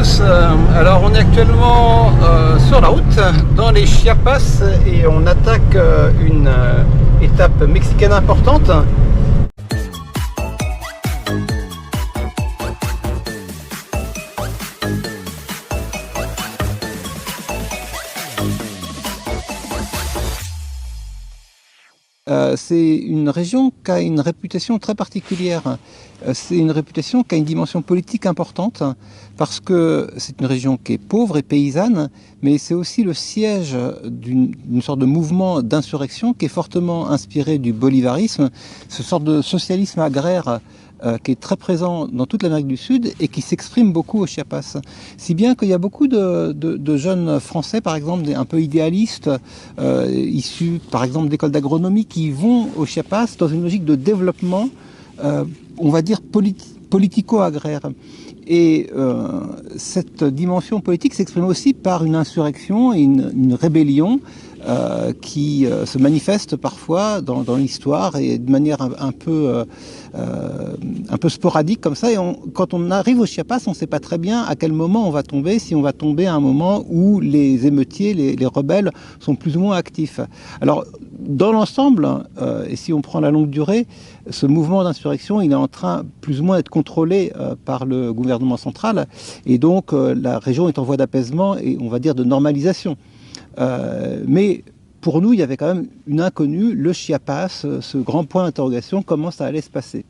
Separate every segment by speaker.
Speaker 1: tous, alors on est actuellement sur la route dans les Chiapas et on attaque une étape mexicaine importante. C'est une région qui a une réputation très particulière. C'est une réputation qui a une dimension politique importante parce que c'est une région qui est pauvre et paysanne, mais c'est aussi le siège d'une sorte de mouvement d'insurrection qui est fortement inspiré du bolivarisme, ce sorte de socialisme agraire qui est très présent dans toute l'Amérique du Sud et qui s'exprime beaucoup au Chiapas. Si bien qu'il y a beaucoup de jeunes Français, par exemple, un peu idéalistes, issus par exemple d'écoles d'agronomie, qui vont au Chiapas dans une logique de développement, on va dire politico-agraire. Et cette dimension politique s'exprime aussi par une insurrection et une rébellion qui se manifeste parfois dans l'histoire et de manière un peu sporadique comme ça. Et quand on arrive au Chiapas, on ne sait pas très bien à quel moment on va tomber, si on va tomber à un moment où les émeutiers, les rebelles sont plus ou moins actifs. Alors, dans l'ensemble, et si on prend la longue durée, ce mouvement d'insurrection, il est en train plus ou moins d'être contrôlé par le gouvernement central. Et donc, la région est en voie d'apaisement et on va dire de normalisation. Mais pour nous, il y avait quand même une inconnue, le Chiapas, ce grand point d'interrogation, comment ça allait se passer.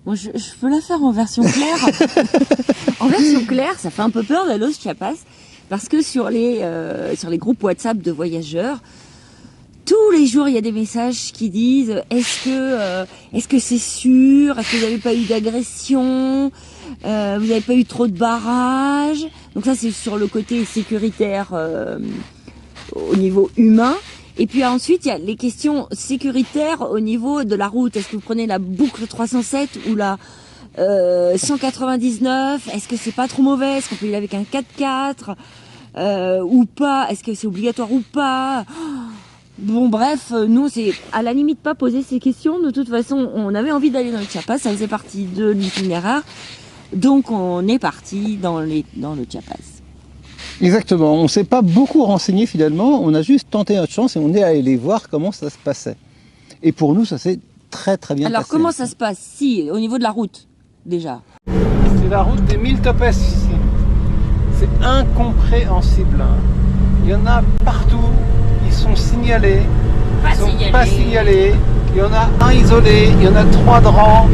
Speaker 2: Bon, je peux la faire en version claire. En version claire, ça fait un peu peur d'aller au Chiapas, parce que sur les groupes WhatsApp de voyageurs, tous les jours, il y a des messages qui disent est-ce que c'est sûr, est-ce que vous n'avez pas eu d'agression, vous n'avez pas eu trop de barrages. Donc ça, c'est sur le côté sécuritaire au niveau humain. Et puis ensuite, il y a les questions sécuritaires au niveau de la route. Est-ce que vous prenez la boucle 307 ou la 199? Est-ce que c'est pas trop mauvais? Est-ce qu'on peut y aller avec un 4x4 ou pas? Est-ce que c'est obligatoire ou pas? Bon, bref, nous, c'est à la limite pas poser ces questions. De toute façon, on avait envie d'aller dans le Chiapas, ça faisait partie de l'itinéraire. Donc, on est parti dans le Chiapas.
Speaker 1: Exactement, on ne s'est pas beaucoup renseigné finalement, on a juste tenté notre chance et on est allé voir comment ça se passait. Et pour nous, ça s'est très très bien passé.
Speaker 2: Alors, comment ça se passe? Si, au niveau de la route, déjà.
Speaker 1: C'est la route des 1000 topes ici. C'est incompréhensible. Il y en a partout. Ils sont signalés, pas signalés. Il y en a un isolé, il y en a 3 de rang.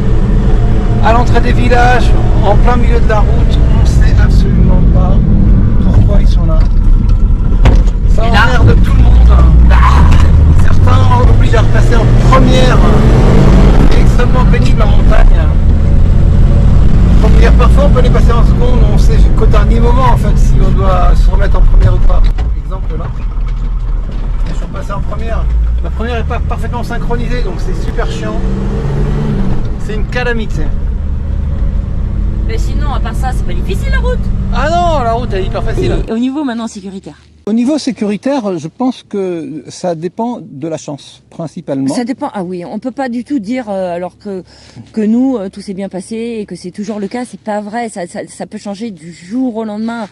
Speaker 1: À l'entrée des villages, en plein milieu de la route, on ne sait absolument pas pourquoi ils sont là. Ça emmerde tout le monde. Certains obligent à repasser en première. C'est extrêmement pénible en montagne. Première, parfois on peut les passer en seconde, on sait qu'au dernier moment en fait si on doit se remettre en première ou pas. Exemple là. Je suis passé en première. La première n'est pas parfaitement synchronisée, donc c'est super chiant. C'est une calamité.
Speaker 2: Mais sinon, à part ça, c'est pas difficile la route.
Speaker 1: Ah non, la route elle est hyper facile.
Speaker 2: Et au niveau maintenant sécuritaire?
Speaker 1: Au niveau sécuritaire, je pense que ça dépend de la chance, principalement.
Speaker 2: Ça dépend. Ah oui, on peut pas du tout dire alors que nous tout s'est bien passé et que c'est toujours le cas. C'est pas vrai. Ça peut changer du jour au lendemain.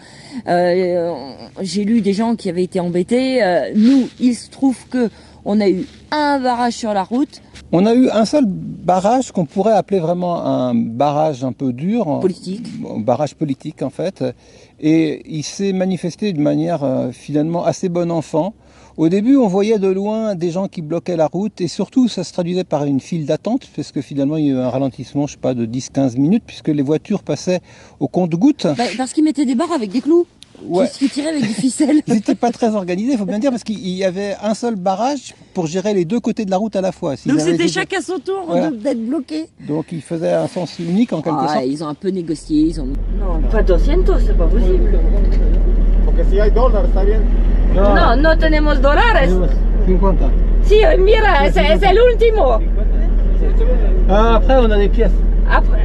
Speaker 2: J'ai lu des gens qui avaient été embêtés. Nous, il se trouve que on a eu un barrage sur la route.
Speaker 1: On a eu un seul barrage qu'on pourrait appeler vraiment un barrage un peu dur.
Speaker 2: Politique.
Speaker 1: Un barrage politique en fait. Et il s'est manifesté de manière finalement assez bon enfant. Au début, on voyait de loin des gens qui bloquaient la route et surtout, ça se traduisait par une file d'attente parce que finalement, il y a eu un ralentissement, je sais pas, de 10-15 minutes puisque les voitures passaient au compte-gouttes.
Speaker 2: Parce qu'ils mettaient des barres avec des clous.
Speaker 1: Ouais.
Speaker 2: Qui tiraient avec des ficelles.
Speaker 1: Ils n'étaient pas très organisés, il faut bien dire, parce qu'il y avait un seul barrage pour gérer les deux côtés de la route à la fois.
Speaker 2: Donc c'était chacun son tour d'être bloqué.
Speaker 1: Donc ils faisaient un sens unique en quelque sorte.
Speaker 2: Ils ont un peu négocié. Non, pas 200, c'est pas possible.
Speaker 3: Porque si hay dólares, está bien.
Speaker 2: No, no tenemos dólares.
Speaker 1: 50.
Speaker 2: Si, mira, c'est l'ultimo.
Speaker 1: Ah, après, on a des pièces.
Speaker 2: Après.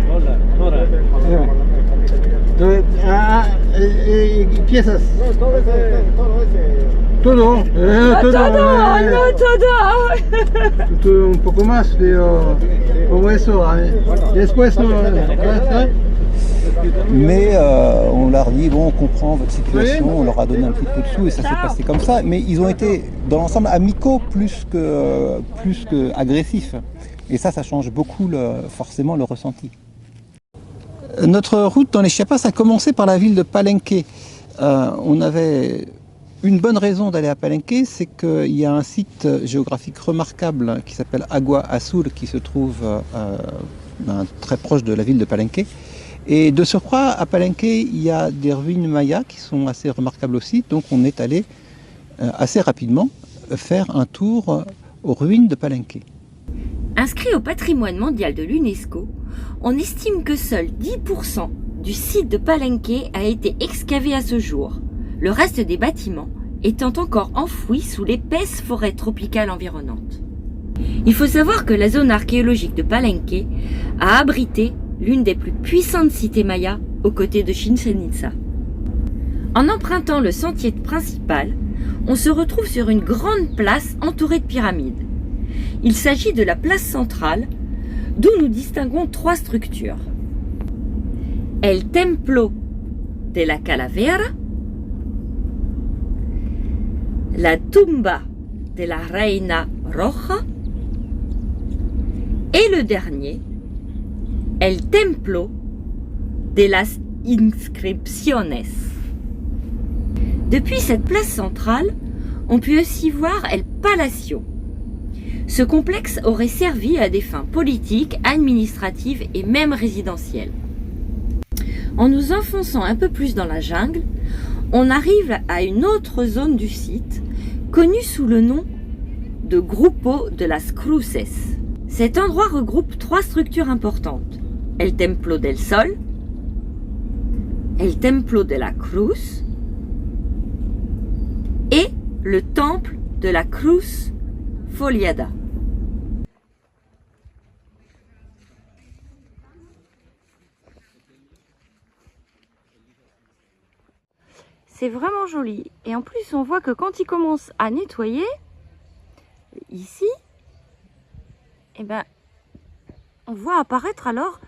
Speaker 1: Piezas.
Speaker 3: Todo ese.
Speaker 1: Todo.
Speaker 2: Todo.
Speaker 1: Un poco más, pero como eso. Después no. Mais on leur dit, bon, on comprend votre situation, on leur a donné un petit peu de sous et ça s'est passé comme ça. Mais ils ont été, dans l'ensemble, amicaux plus que agressifs. Et ça change beaucoup forcément le ressenti. Notre route dans les Chiapas a commencé par la ville de Palenque. On avait une bonne raison d'aller à Palenque, c'est qu'il y a un site géographique remarquable qui s'appelle Agua Azul, qui se trouve très proche de la ville de Palenque. Et de surcroît, à Palenque, il y a des ruines mayas qui sont assez remarquables aussi. Donc on est allé assez rapidement faire un tour aux ruines de Palenque.
Speaker 2: Inscrit au patrimoine mondial de l'UNESCO, on estime que seul 10% du site de Palenque a été excavé à ce jour, le reste des bâtiments étant encore enfouis sous l'épaisse forêt tropicale environnante. Il faut savoir que la zone archéologique de Palenque a abrité l'une des plus puissantes cités mayas aux côtés de Chichén Itzá. En empruntant le sentier principal, on se retrouve sur une grande place entourée de pyramides. Il s'agit de la place centrale, d'où nous distinguons trois structures. El Templo de la Calavera, la Tumba de la Reina Roja et le dernier, El Templo de las Inscripciones. Depuis cette place centrale, on peut aussi voir El Palacio. Ce complexe aurait servi à des fins politiques, administratives et même résidentielles. En nous enfonçant un peu plus dans la jungle, on arrive à une autre zone du site, connue sous le nom de Grupo de las Cruces. Cet endroit regroupe trois structures importantes: El Templo del Sol, El Templo de la Cruz et le Temple de la Cruz Foliada. C'est vraiment joli. Et en plus, on voit que quand ils commencent à nettoyer, ici, eh ben, on voit apparaître alors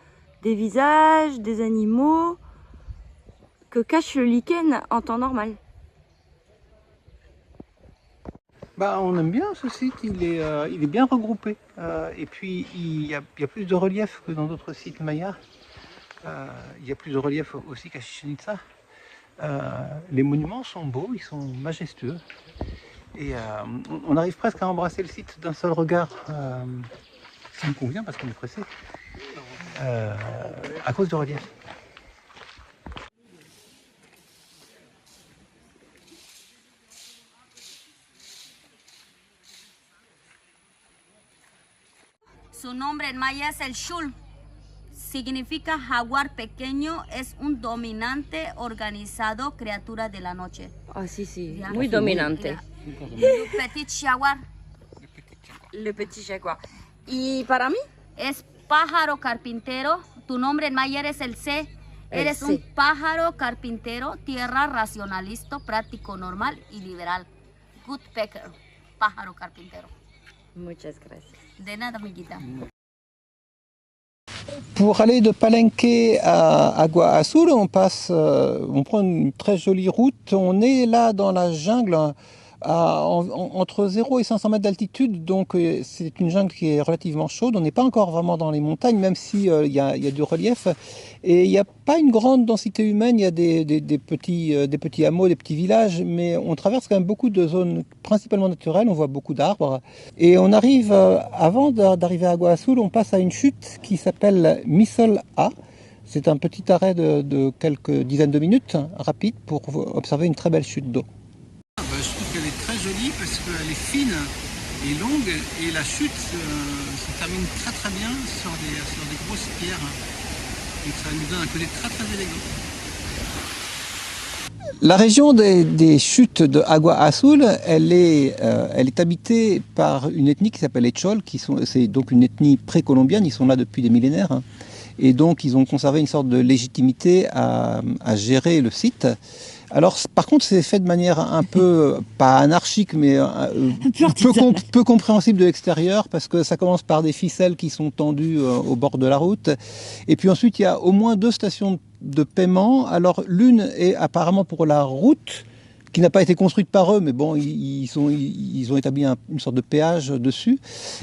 Speaker 2: des visages, des animaux que cache le lichen en temps normal.
Speaker 1: On aime bien ce site, il est bien regroupé. Et puis il y a plus de relief que dans d'autres sites mayas. Il y a plus de relief aussi qu'à Chichén Itzá. Les monuments sont beaux, ils sont majestueux. Et on arrive presque à embrasser le site d'un seul regard. Ça me convient parce qu'on est pressé. À cause du relief.
Speaker 4: Su nombre en maya es el Xul. Significa jaguar pequeño, es un dominante organizado criatura de la noche.
Speaker 2: Ah si, si,
Speaker 4: Ya.
Speaker 2: muy dominante.
Speaker 4: Le petit jaguar
Speaker 2: Le petit jaguar. Y para mí,
Speaker 4: es pájaro carpintero. Tu nombre en maya eres el C. Eres
Speaker 2: C.
Speaker 4: un pájaro carpintero, tierra racionalista, práctico, normal y liberal. Woodpecker, pájaro carpintero.
Speaker 2: muchas gracias.
Speaker 4: De nada, amiguita.
Speaker 1: Pour aller de Palenque à Agua Azul, on prend une très jolie route. On est là dans la jungle entre 0 et 500 mètres d'altitude, donc c'est une jungle qui est relativement chaude. On n'est pas encore vraiment dans les montagnes, même si il y a du relief. Et il n'y a pas une grande densité humaine, il y a des petits hameaux, des petits villages, mais on traverse quand même beaucoup de zones principalement naturelles, on voit beaucoup d'arbres. Et on arrive, avant d'arriver à Agua Azul, on passe à une chute qui s'appelle Misol A. C'est un petit arrêt de quelques dizaines de minutes, rapide, pour observer une très belle chute d'eau. Je trouve qu'elle est très jolie parce qu'elle est fine et longue et la chute se termine très très bien sur des grosses pierres. Donc ça nous donne un côté très très élégant. La région des chutes de Agua Azul, elle est habitée par une ethnie qui s'appelle les Tchols, c'est donc une ethnie précolombienne, ils sont là depuis des millénaires. Et donc ils ont conservé une sorte de légitimité à gérer le site. Alors, par contre, c'est fait de manière un peu, pas anarchique, mais peu compréhensible de l'extérieur, parce que ça commence par des ficelles qui sont tendues au bord de la route. Et puis ensuite, il y a au moins 2 stations de paiement. Alors, l'une est apparemment pour la route, qui n'a pas été construite par eux, mais bon, ils ont établi une sorte de péage dessus,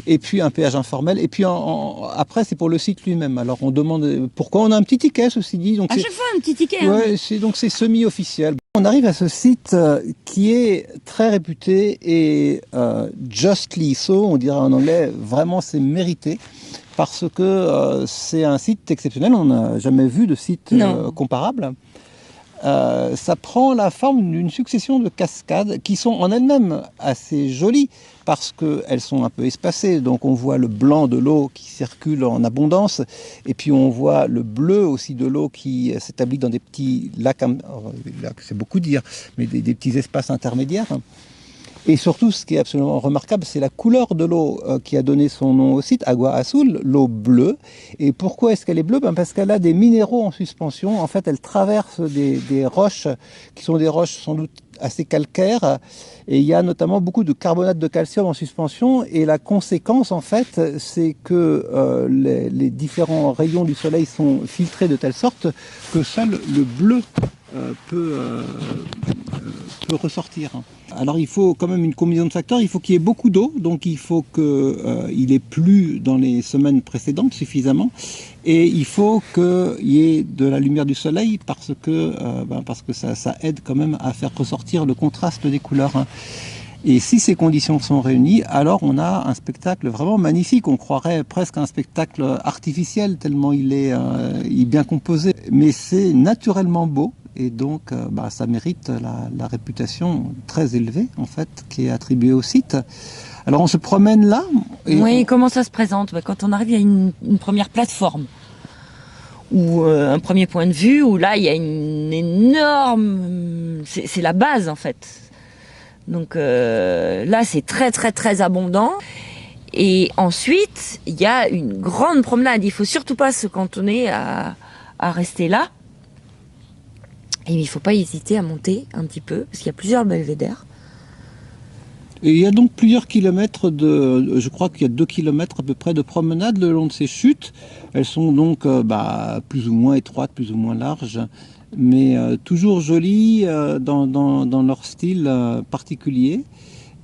Speaker 1: et puis un péage informel, et puis après c'est pour le site lui-même. Alors on demande pourquoi, on a un petit ticket, ceci dit. Donc
Speaker 2: à chaque fois un petit ticket.
Speaker 1: Ouais, c'est semi-officiel. On arrive à ce site qui est très réputé et justly so, on dirait en anglais, vraiment c'est mérité. Parce que c'est un site exceptionnel, on n'a jamais vu de site comparable. Ça prend la forme d'une succession de cascades qui sont en elles-mêmes assez jolies parce qu'elles sont un peu espacées. Donc on voit le blanc de l'eau qui circule en abondance et puis on voit le bleu aussi de l'eau qui s'établit dans des petits lacs, c'est beaucoup dire, mais des petits espaces intermédiaires. Et surtout, ce qui est absolument remarquable, c'est la couleur de l'eau qui a donné son nom au site, Agua Azul, l'eau bleue. Et pourquoi est-ce qu'elle est bleue ? Parce qu'elle a des minéraux en suspension. En fait, elle traverse des roches qui sont des roches sans doute assez calcaires. Et il y a notamment beaucoup de carbonate de calcium en suspension. Et la conséquence, en fait, c'est que les différents rayons du soleil sont filtrés de telle sorte que seul le bleu peut ressortir. Alors il faut quand même une combinaison de facteurs, il faut qu'il y ait beaucoup d'eau, donc il faut qu'il ait plu dans les semaines précédentes suffisamment, et il faut qu'il y ait de la lumière du soleil parce que ça aide quand même à faire ressortir le contraste des couleurs. Et si ces conditions sont réunies, alors on a un spectacle vraiment magnifique. On croirait presque un spectacle artificiel tellement il est bien composé. Mais c'est naturellement beau et donc ça mérite la réputation très élevée en fait qui est attribuée au site. Alors on se promène là.
Speaker 2: Oui, comment ça se présente ? Quand on arrive, il y a une première plateforme ou un premier point de vue où là il y a une énorme... C'est la base en fait. Donc là, c'est très très très abondant. Et ensuite, il y a une grande promenade. Il faut surtout pas se cantonner à rester là. Et il faut pas hésiter à monter un petit peu, parce qu'il y a plusieurs belvédères.
Speaker 1: Et il y a donc plusieurs kilomètres je crois qu'il y a 2 kilomètres à peu près de promenade le long de ces chutes. Elles sont donc plus ou moins étroites, plus ou moins larges, mais toujours jolies dans leur style particulier.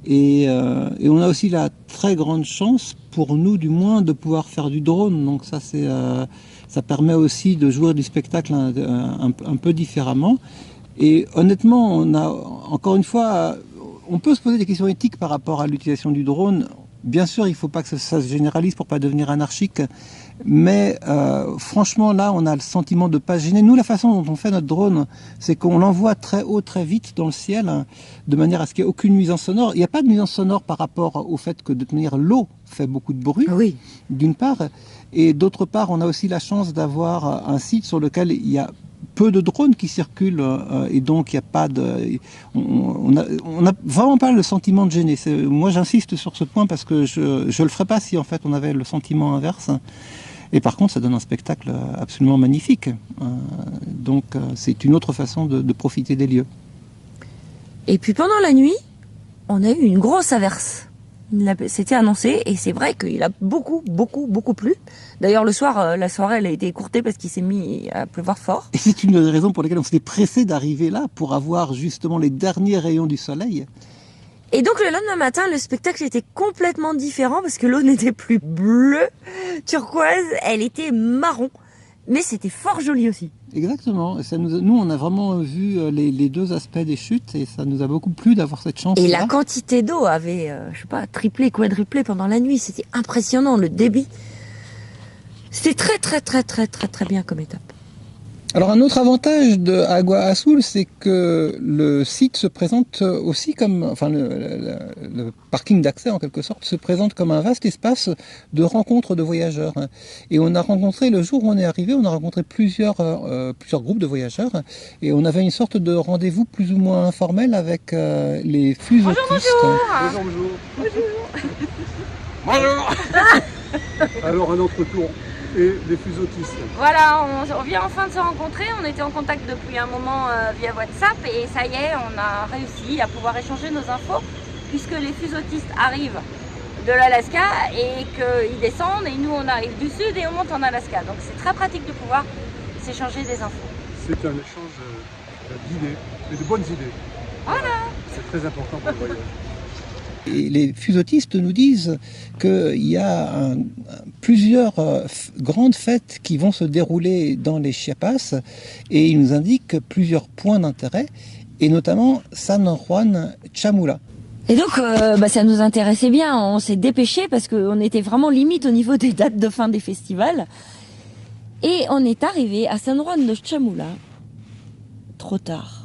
Speaker 1: Et on a aussi la très grande chance, pour nous du moins, de pouvoir faire du drone. Donc ça permet aussi de jouer du spectacle un peu différemment. Et honnêtement, on a encore une fois... On peut se poser des questions éthiques par rapport à l'utilisation du drone. Bien sûr, il ne faut pas que ça se généralise pour ne pas devenir anarchique. Mais franchement, là, on a le sentiment de ne pas se gêner. Nous, la façon dont on fait notre drone, c'est qu'on l'envoie très haut, très vite dans le ciel, de manière à ce qu'il n'y ait aucune nuisance sonore. Il n'y a pas de nuisance sonore par rapport au fait que, de toute manière, l'eau fait beaucoup de bruit,
Speaker 2: oui, d'une
Speaker 1: part. Et d'autre part, on a aussi la chance d'avoir un site sur lequel il y a peu de drones qui circulent et donc il n'y a pas de... On n'a vraiment pas le sentiment de gêner. Moi j'insiste sur ce point parce que je ne le ferais pas si en fait on avait le sentiment inverse. Et par contre ça donne un spectacle absolument magnifique. Donc c'est une autre façon de profiter des lieux. Et puis pendant la nuit, on a eu une grosse averse. C'était annoncé et c'est vrai qu'il a beaucoup plu. D'ailleurs le soir, la soirée elle a été écourtée parce qu'il s'est mis à pleuvoir fort. Et c'est une des raisons pour lesquelles on s'était pressé d'arriver là pour avoir justement les derniers rayons du soleil. Et donc le lendemain matin, le spectacle était complètement différent parce que l'eau n'était plus bleue, turquoise, elle était marron. Mais c'était fort joli aussi. Exactement. Nous, on a vraiment vu les 2 aspects des chutes et ça nous a beaucoup plu d'avoir cette chance. Et la quantité d'eau avait, triplé, quadruplé pendant la nuit. C'était impressionnant, le débit. C'était très, très, très, très, très, très bien comme étape. Alors un autre avantage de Agua Azul, c'est que le site se présente aussi comme, le parking d'accès en quelque sorte, se présente comme un vaste espace de rencontres de voyageurs. Et on a rencontré, le jour où on est arrivé, on a rencontré plusieurs groupes de voyageurs et on avait une sorte de rendez-vous plus ou moins informel avec les fuseautistes.
Speaker 3: Bonjour. Alors un autre tour.
Speaker 5: et les fusotistes.
Speaker 2: Voilà, on vient enfin de se rencontrer, on était en contact depuis un moment via WhatsApp et ça y est, on a réussi à pouvoir échanger nos infos puisque les fusotistes arrivent de l'Alaska et qu'ils descendent et nous on arrive du sud et on monte en Alaska. Donc c'est très pratique de pouvoir s'échanger des infos.
Speaker 5: C'est un échange d'idées, et de bonnes idées. Voilà. C'est très important pour le voyage.
Speaker 1: Et les fusotistes nous disent qu'il y a plusieurs grandes fêtes qui vont se dérouler dans les Chiapas et ils nous indiquent plusieurs points d'intérêt et notamment San Juan Chamula.
Speaker 2: Et donc ça nous intéressait bien, on s'est dépêché parce qu'on était vraiment limite au niveau des dates de fin des festivals. Et on est arrivé à San Juan de Chamula trop tard.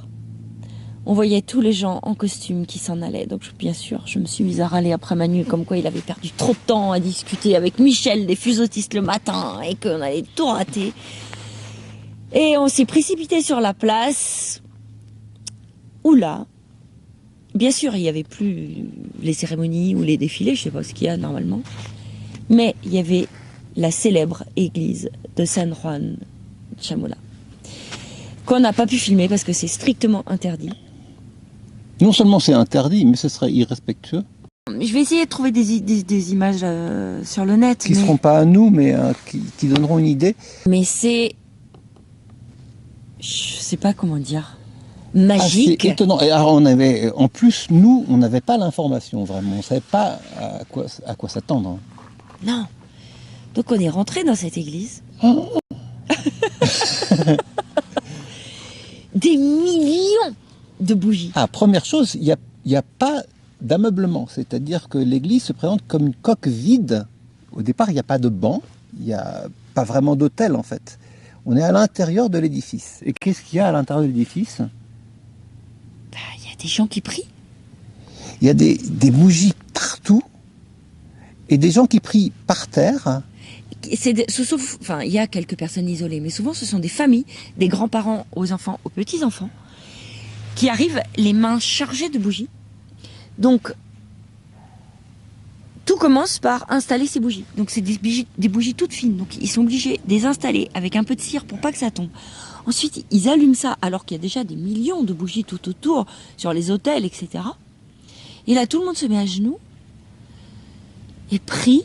Speaker 2: On voyait tous les gens en costume qui s'en allaient. Donc bien sûr, je me suis mise à râler après Manu comme quoi il avait perdu trop de temps à discuter avec Michel des fusotistes le matin et qu'on allait tout rater. Et on s'est précipité sur la place. Oula. Bien sûr, il n'y avait plus les cérémonies ou les défilés, je ne sais pas ce qu'il y a normalement. Mais il y avait la célèbre église de San Juan Chamula, qu'on n'a pas pu filmer parce que c'est strictement interdit.
Speaker 1: Non seulement c'est interdit, mais ce serait irrespectueux.
Speaker 2: Je vais essayer de trouver des images sur le net.
Speaker 1: Qui ne seront pas à nous, mais qui donneront une idée.
Speaker 2: Mais c'est... Je sais pas comment dire... magique.
Speaker 1: C'est étonnant. Et alors en plus, nous, on n'avait pas l'information vraiment. On ne savait pas à quoi s'attendre.
Speaker 2: Non. Donc on est rentré dans cette église.
Speaker 1: Oh.
Speaker 2: Des millions de bougies.
Speaker 1: Ah, première chose, il n'y a pas d'ameublement. C'est-à-dire que l'église se présente comme une coque vide. Au départ, il n'y a pas de banc. Il n'y a pas vraiment d'autel, en fait. On est à l'intérieur de l'édifice. Et qu'est-ce qu'il y a à l'intérieur de l'édifice ?
Speaker 2: Il y a des gens qui prient.
Speaker 1: Il y a des bougies partout. Et des gens qui prient par terre.
Speaker 2: Enfin, il y a quelques personnes isolées, mais souvent ce sont des familles, des grands-parents aux enfants, aux petits-enfants, qui arrivent les mains chargées de bougies. Donc, tout commence par installer ces bougies. Donc, c'est des bougies toutes fines. Donc, ils sont obligés de les installer avec un peu de cire pour pas que ça tombe. Ensuite, ils allument ça, alors qu'il y a déjà des millions de bougies tout autour, sur les autels, etc. Et là, tout le monde se met à genoux et prie.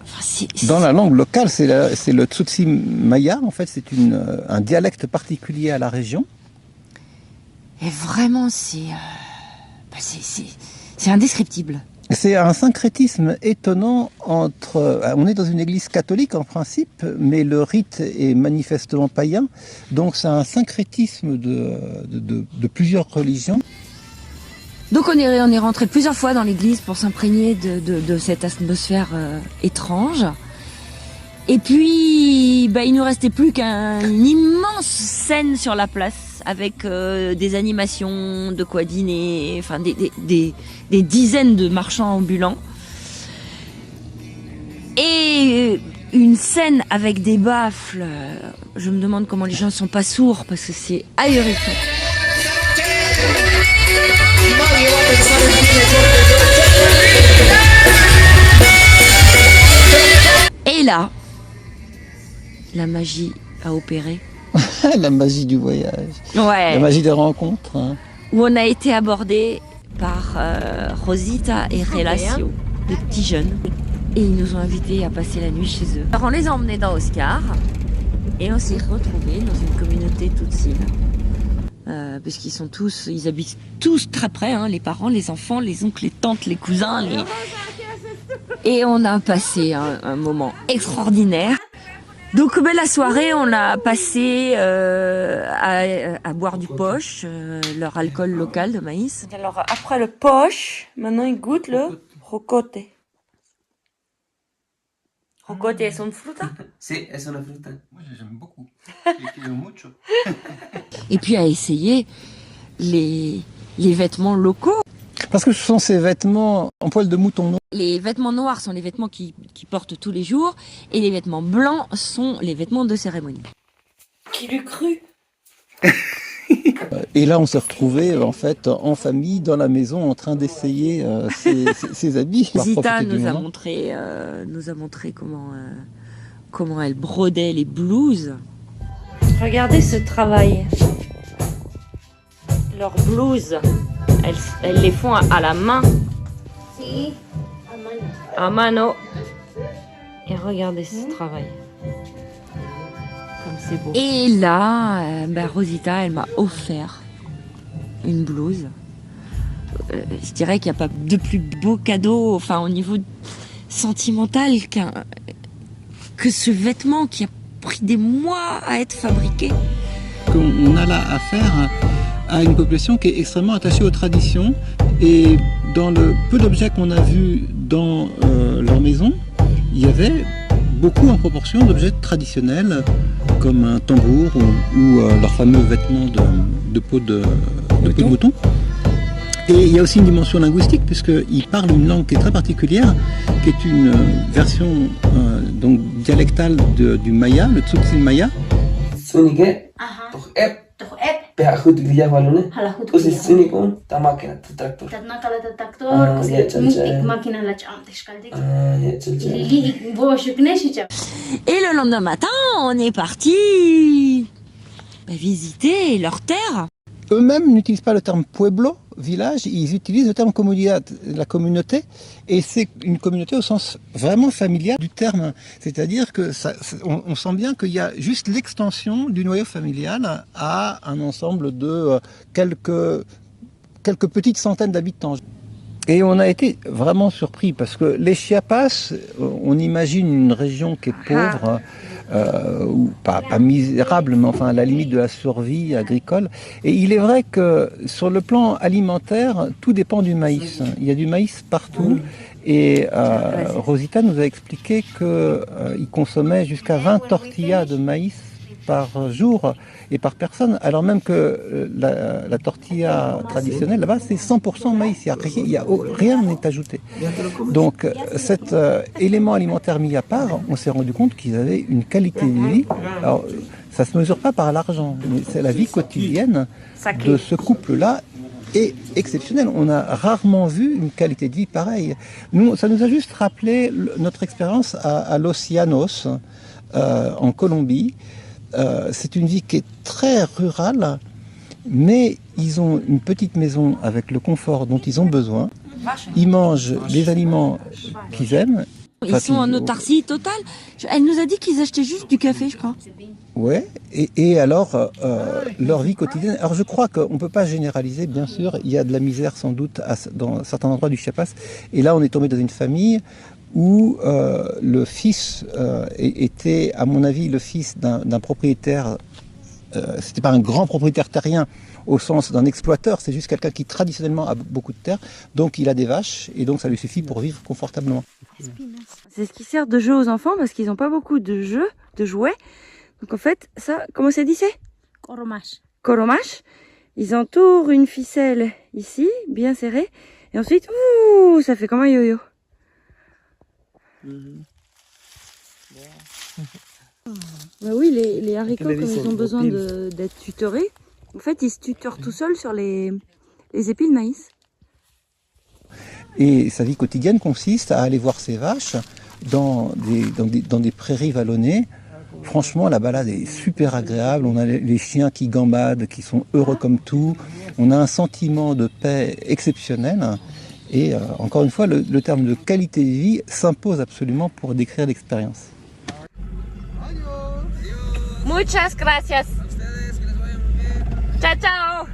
Speaker 2: Enfin,
Speaker 1: dans la langue locale, c'est le Tsutsi Maya. En fait, c'est un dialecte particulier à la région.
Speaker 2: Et vraiment, c'est indescriptible.
Speaker 1: C'est un syncrétisme étonnant entre... On est dans une église catholique en principe, mais le rite est manifestement païen. Donc c'est un syncrétisme de plusieurs religions.
Speaker 2: Donc on est rentré plusieurs fois dans l'église pour s'imprégner de cette atmosphère étrange. Et puis, il nous restait plus qu'une immense scène sur la place avec des animations, de quoi dîner, enfin des dizaines de marchands ambulants. Et une scène avec des baffles. Je me demande comment les gens ne sont pas sourds parce que c'est ahurissant. Et là, la magie a opéré.
Speaker 1: La magie du voyage.
Speaker 2: Ouais.
Speaker 1: La magie des rencontres. Hein.
Speaker 2: Où on a été abordé par Rosita et Relacio, des petits jeunes. Et ils nous ont invités à passer la nuit chez eux. Alors on les a emmenés dans Oscar et on s'est retrouvés dans une communauté Tutsi. Parce qu'ils sont tous, ils habitent tous très près, hein, les parents, les enfants, les oncles, les tantes, les cousins. Et on a passé un moment extraordinaire. Donc la soirée, on l'a passé à boire du poche, leur alcool local de maïs. Alors après le poche, maintenant ils goûtent le rocote. Rocote es un fruta?
Speaker 6: Sí, es una fruta.
Speaker 1: Moi j'aime beaucoup. Mucho.
Speaker 2: Et puis à essayer les vêtements locaux.
Speaker 1: Parce que ce sont ces vêtements en poil de mouton noir.
Speaker 2: Les vêtements noirs sont les vêtements qui portent tous les jours et les vêtements blancs sont les vêtements de cérémonie. Qui l'eût cru?
Speaker 1: Et là, on s'est retrouvés en fait en famille dans la maison en train d'essayer ces habits.
Speaker 2: Zita nous a montré comment comment elles brodaient les blouses. Regardez ce travail. Leurs blouses, elles les font à la main.
Speaker 4: Sí,
Speaker 2: À mano. Et regardez ce travail. Comme c'est beau. Et là, Rosita, elle m'a offert une blouse. Je dirais qu'il n'y a pas de plus beau cadeau, enfin au niveau sentimental, que ce vêtement qui a pris des mois à être fabriqué.
Speaker 1: On a là affaire à une population qui est extrêmement attachée aux traditions, et dans le peu d'objets qu'on a vus dans leur maison, il y avait beaucoup en proportion d'objets traditionnels comme un tambour ou leurs fameux vêtements de peau de mouton. Et il y a aussi une dimension linguistique, puisqu'ils parlent une langue qui est très particulière, qui est une version donc dialectale du maya, le tzotzil maya.
Speaker 2: Et le lendemain matin, on est parti visiter leur terre.
Speaker 1: Eux-mêmes n'utilisent pas le terme pueblo, village, ils utilisent le terme comunidad, la communauté, et c'est une communauté au sens vraiment familial du terme. C'est-à-dire que on sent bien qu'il y a juste l'extension du noyau familial à un ensemble de quelques petites centaines d'habitants. Et on a été vraiment surpris parce que les Chiapas, on imagine une région qui est pauvre, ou pas misérable, mais enfin à la limite de la survie agricole. Et il est vrai que sur le plan alimentaire, tout dépend du maïs. Il y a du maïs partout. Et Rosita nous a expliqué qu'il consommait jusqu'à 20 tortillas de maïs par jour et par personne, alors même que la tortilla traditionnelle là-bas c'est 100% maïs, rien n'est ajouté. Donc cet élément alimentaire mis à part, on s'est rendu compte qu'ils avaient une qualité de vie. Alors ça se mesure pas par l'argent, mais c'est la vie quotidienne de ce couple-là est exceptionnelle. On a rarement vu une qualité de vie pareille. Ça nous a juste rappelé notre expérience à Los Llanos en Colombie. C'est une vie qui est très rurale, mais ils ont une petite maison avec le confort dont ils ont besoin. Ils mangent des aliments qu'ils aiment.
Speaker 2: Ils sont en autarcie totale. Elle nous a dit qu'ils achetaient juste du café, je crois.
Speaker 1: Ouais, et alors leur vie quotidienne. Alors je crois qu'on ne peut pas généraliser, bien sûr. Il y a de la misère sans doute dans certains endroits du Chiapas. Et là, on est tombé dans une famille où le fils était, à mon avis, le fils d'un propriétaire. C'était pas un grand propriétaire terrien au sens d'un exploiteur, c'est juste quelqu'un qui traditionnellement a beaucoup de terre, donc il a des vaches et donc ça lui suffit pour vivre confortablement.
Speaker 2: C'est ce qui sert de jeu aux enfants parce qu'ils n'ont pas beaucoup de jouets. Donc en fait, ça, comment c'est dit c'est
Speaker 4: Coromache.
Speaker 2: Coromache. Ils entourent une ficelle ici, bien serrée, et ensuite, ça fait comme un yo-yo. Bah oui, les haricots, comme ils ont besoin d'être tutorés, en fait, ils se tutorent tout seuls sur les épis de maïs.
Speaker 1: Et sa vie quotidienne consiste à aller voir ses vaches dans des prairies vallonnées. Franchement, la balade est super agréable. On a les chiens qui gambadent, qui sont heureux comme tout. On a un sentiment de paix exceptionnel. Et encore une fois, le terme de qualité de vie s'impose absolument pour décrire l'expérience.
Speaker 2: Muchas gracias. Ciao, ciao.